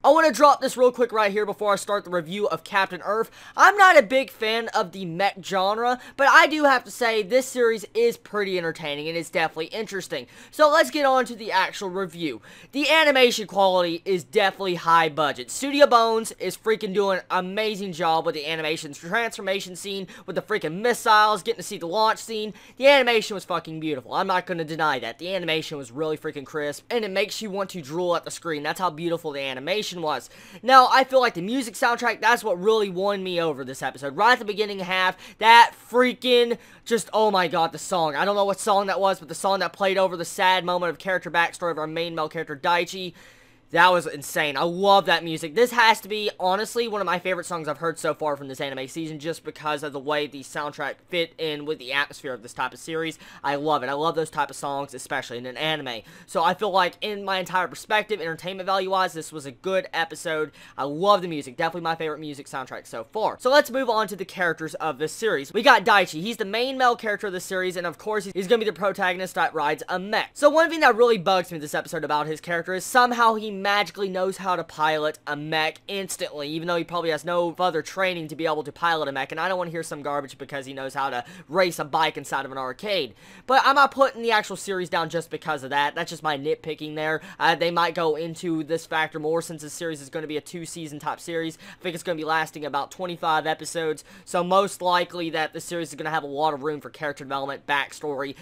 I want to drop this real quick right here before I start the review of Captain Earth. I'm not a big fan of the mech genre, but I do have to say this series is pretty entertaining and it's definitely interesting. So let's get on to the actual review. The animation quality is definitely high budget. Studio Bones is freaking doing an amazing job with the animation transformation scene, with the freaking missiles, getting to see the launch scene. The animation was fucking beautiful. I'm not going to deny that. The animation was really freaking crisp, and it makes you want to drool at the screen. That's how beautiful the animation was. Now, I feel like the music soundtrack, that's what really won me over this episode. Right at the beginning half, that freaking just, oh my god, the song. I don't know what song that was, but the song that played over the sad moment of character backstory of our main male character, Daichi. That was insane. I love that music. This has to be, honestly, one of my favorite songs I've heard so far from this anime season, just because of the way the soundtrack fit in with the atmosphere of this type of series. I love it. I love those type of songs, especially in an anime. So I feel like, in my entire perspective, entertainment value-wise, this was a good episode. I love the music. Definitely my favorite music soundtrack so far. So let's move on to the characters of this series. We got Daichi. He's the main male character of the series, and of course, he's going to be the protagonist that rides a mech. So one thing that really bugs me this episode about his character is somehow he magically knows how to pilot a mech instantly, even though he probably has no further training to be able to pilot a mech. And I don't want to hear some garbage because he knows how to race a bike inside of an arcade. But I'm not putting the actual series down just because of that. That's just my nitpicking there. They might go into this factor more since this series is going to be a 2-season type series. I think it's going to be lasting about 25 episodes, so most likely that the series is going to have a lot of room for character development, backstory,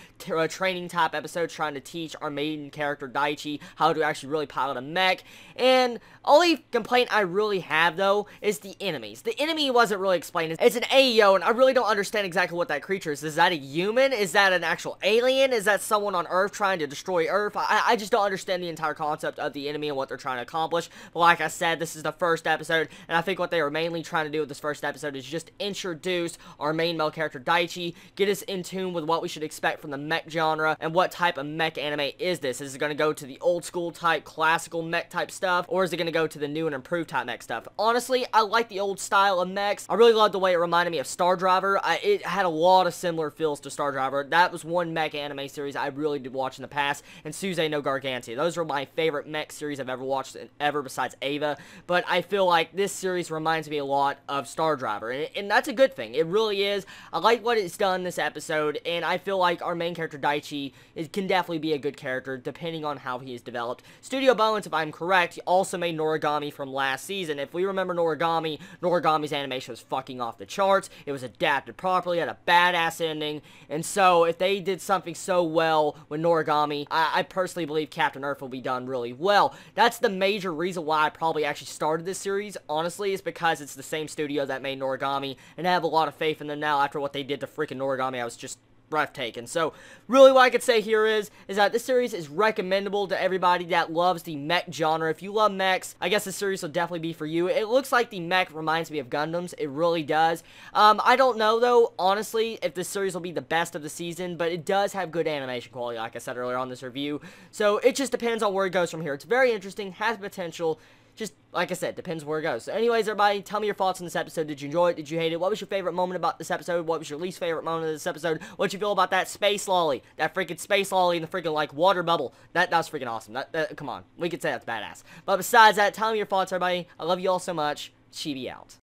training type episodes trying to teach our main character Daichi how to actually really pilot a mech. And only complaint I really have, though, is the enemies. The enemy wasn't really explained. It's an AEO, and I really don't understand exactly what that creature is. Is that a human? Is that an actual alien? Is that someone on Earth trying to destroy Earth? I just don't understand the entire concept of the enemy and what they're trying to accomplish. But like I said, this is the first episode, and I think what they were mainly trying to do with this first episode is just introduce our main male character, Daichi, get us in tune with what we should expect from the mech genre, and what type of mech anime is this. Is it going to go to the old school type, classical mech type stuff, or is it going to go to the new and improved type mech stuff? Honestly, I like the old style of mechs. I really loved the way it reminded me of Star Driver. It had a lot of similar feels to Star Driver. That was one mech anime series I really did watch in the past, and Suze no Gargantia. Those are my favorite mech series I've ever watched, ever besides Ava, but I feel like this series reminds me a lot of Star Driver, and that's a good thing. It really is. I like what it's done this episode, and I feel like our main character, Daichi, can definitely be a good character, depending on how he is developed. Studio Bones, if I'm correct, also made Noragami from last season. If we remember Noragami's animation was fucking off the charts. It was adapted properly, had a badass ending, and so if they did something so well with Noragami, I personally believe Captain Earth will be done really well. That's the major reason why I probably actually started this series, honestly, is because it's the same studio that made Noragami, and I have a lot of faith in them now after what they did to freaking Noragami. I was just breathtaking. So really what I could say here is that this series is recommendable to everybody that loves the mech genre. If you love mechs, I guess this series will definitely be for you. It looks like the mech reminds me of Gundams. It really does. I don't know though, honestly, if this series will be the best of the season, but it does have good animation quality, like I said earlier on this review. So it just depends on where it goes from here. It's very interesting, has potential. Just, like I said, depends where it goes. So anyways, everybody, tell me your thoughts on this episode. Did you enjoy it? Did you hate it? What was your favorite moment about this episode? What was your least favorite moment of this episode? What'd you feel about that space lolly? That freaking space lolly in the freaking, like, water bubble. That was freaking awesome. Come on. We could say that's badass. But besides that, tell me your thoughts, everybody. I love you all so much. Chibi out.